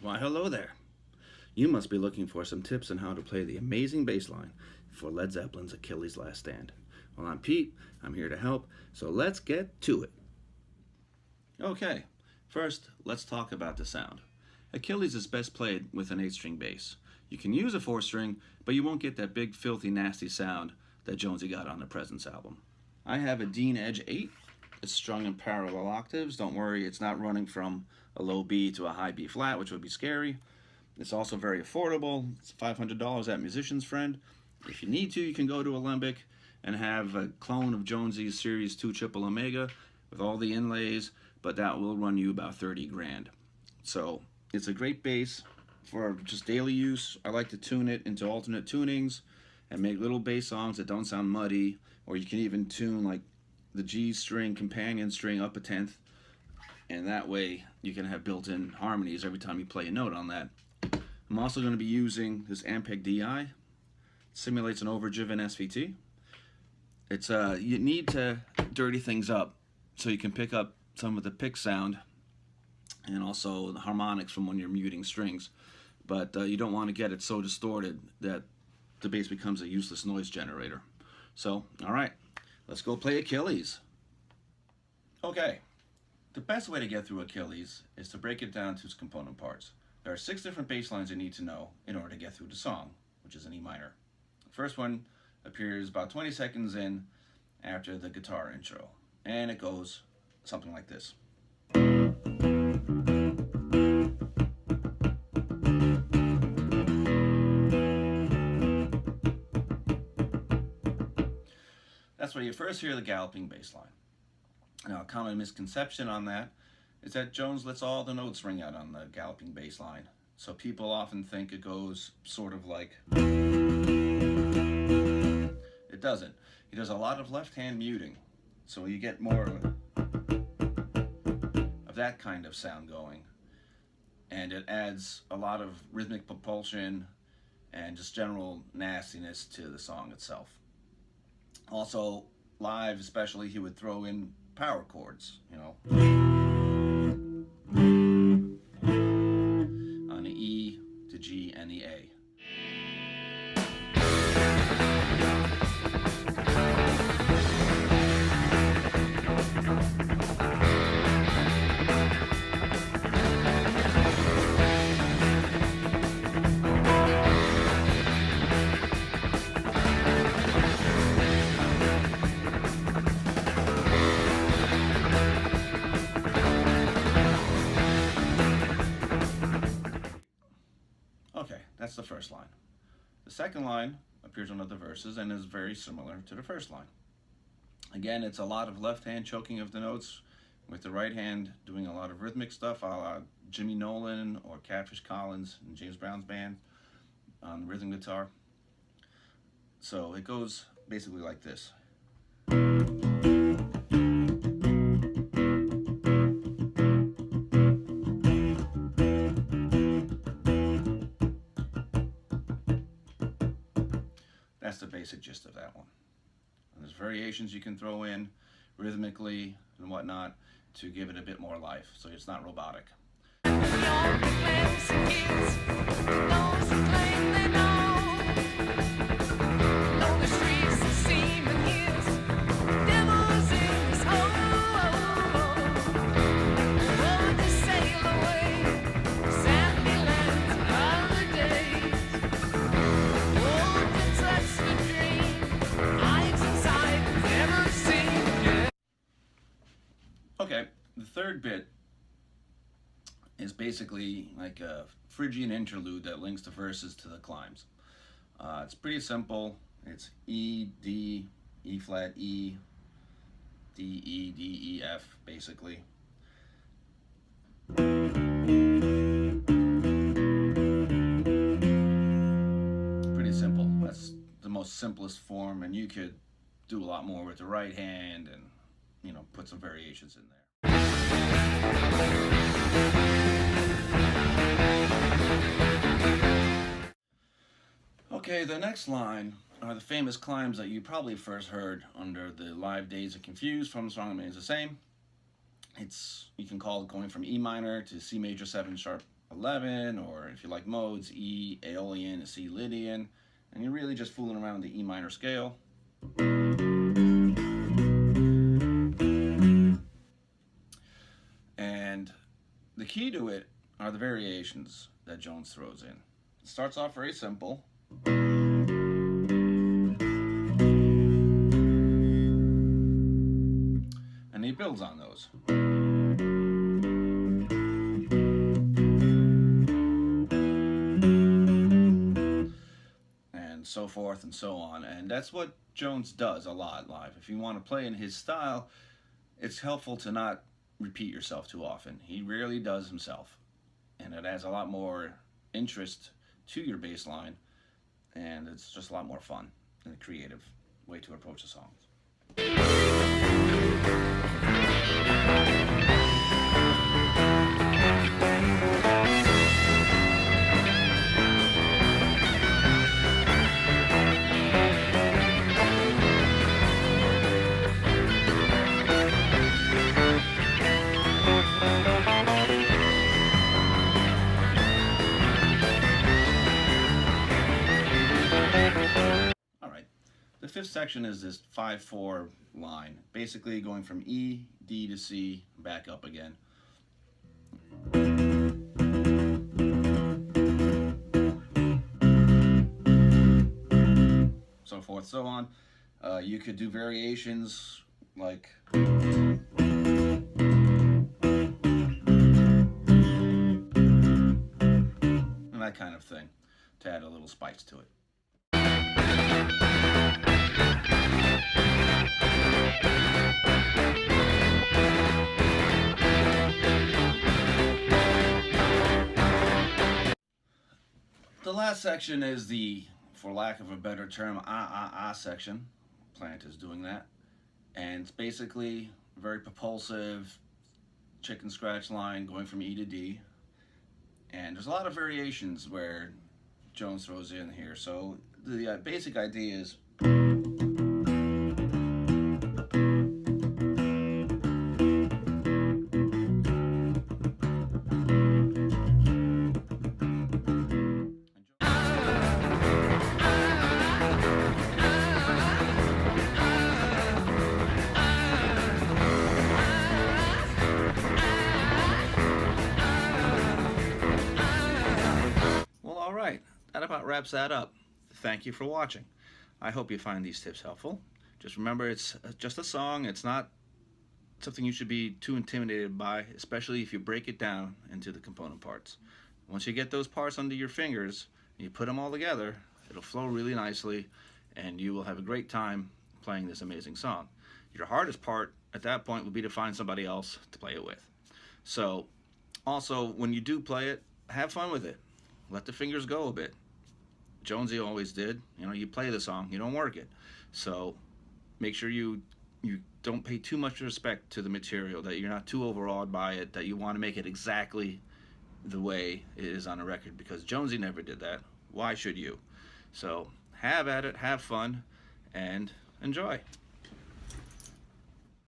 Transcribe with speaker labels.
Speaker 1: Why, hello there. You must be looking for some tips on how to play the amazing bass line for Led Zeppelin's Achilles Last Stand. Well, I'm Pete. I'm here to help, so let's get to it. Okay, first, let's talk about the sound. Achilles is best played with an 8-string bass. You can use a 4-string, but you won't get that big, filthy, nasty sound that Jonesy got on the Presence album. I have a Dean Edge 8. It's strung in parallel octaves. Don't worry, it's not running from a low B to a high B flat, which would be scary. It's also very affordable. It's $500 at Musician's Friend. If you need to, you can go to Alembic and have a clone of Jonesy's Series 2 Triple Omega with all the inlays, but that will run you about 30 grand. So it's a great bass for just daily use. I like to tune it into alternate tunings and make little bass songs that don't sound muddy, or you can even tune like the G string companion string up a tenth, and that way you can have built-in harmonies every time you play a note on that. I'm also going to be using this Ampeg DI. It simulates an overdriven SVT. It's you need to dirty things up so you can pick up some of the pick sound and also the harmonics from when you're muting strings, but you don't want to get it so distorted that the bass becomes a useless noise generator. So, all right, let's go play Achilles. Okay, the best way to get through Achilles is to break it down to its component parts. There are 6 different bass lines you need to know in order to get through the song, which is in E minor. The first one appears about 20 seconds in after the guitar intro, and it goes something like this. That's where you first hear the galloping bass line. Now, a common misconception on that is that Jones lets all the notes ring out on the galloping bass line. So people often think it goes sort of like... It doesn't. He does a lot of left-hand muting, so you get more of that kind of sound going. And it adds a lot of rhythmic propulsion and just general nastiness to the song itself. Also, live especially, he would throw in power chords, you know, on the E, the G, and the A. Okay, that's the first line. The second line appears on other verses and is very similar to the first line. Again, it's a lot of left hand choking of the notes, with the right hand doing a lot of rhythmic stuff, a la Jimmy Nolan or Catfish Collins in James Brown's band on the rhythm guitar. So it goes basically like this. That's the basic gist of that one. And there's variations you can throw in rhythmically and whatnot to give it a bit more life, so it's not robotic. Okay, the third bit is basically like a Phrygian interlude that links the verses to the climbs. It's pretty simple. It's E, D, E flat, E, D, E, D, E, F, basically. Pretty simple. That's the most simplest form, and you could do a lot more with the right hand and, you know, put some variations in there. Okay, the next line are the famous climbs that you probably first heard under the Live Days of Confused from Song Remains the Same. You can call it going from E minor to C major 7 sharp 11, or if you like modes, E, Aeolian, C, Lydian, and you're really just fooling around the E minor scale. And the key to it are the variations that Jones throws in. It starts off very simple. And he builds on those. And so forth and so on. And that's what Jones does a lot live. If you want to play in his style, it's helpful to not repeat yourself too often. He rarely does himself. And it adds a lot more interest to your bass line. And it's just a lot more fun and a creative way to approach the songs. The fifth section is this 5-4 line, basically going from E, D to C, back up again. So forth, so on. You could do variations like and that kind of thing to add a little spice to it. The last section is the, for lack of a better term, section. Plant is doing that. And it's basically very propulsive, chicken scratch line going from E to D. And there's a lot of variations where Jones throws in here. So the basic idea is that about wraps that up. Thank you for watching. I hope you find these tips helpful. Just remember, it's just a song. It's not something you should be too intimidated by, especially if you break it down into the component parts. Once you get those parts under your fingers and you put them all together, it'll flow really nicely and you will have a great time playing this amazing song. Your hardest part at that point will be to find somebody else to play it with. So also, when you do play it, have fun with it. Let the fingers go a bit. Jonesy always did. You know, you play the song, you don't work it. So make sure you don't pay too much respect to the material, that you're not too overawed by it, that you want to make it exactly the way it is on a record, because Jonesy never did that. Why should you? So have at it, have fun, and enjoy.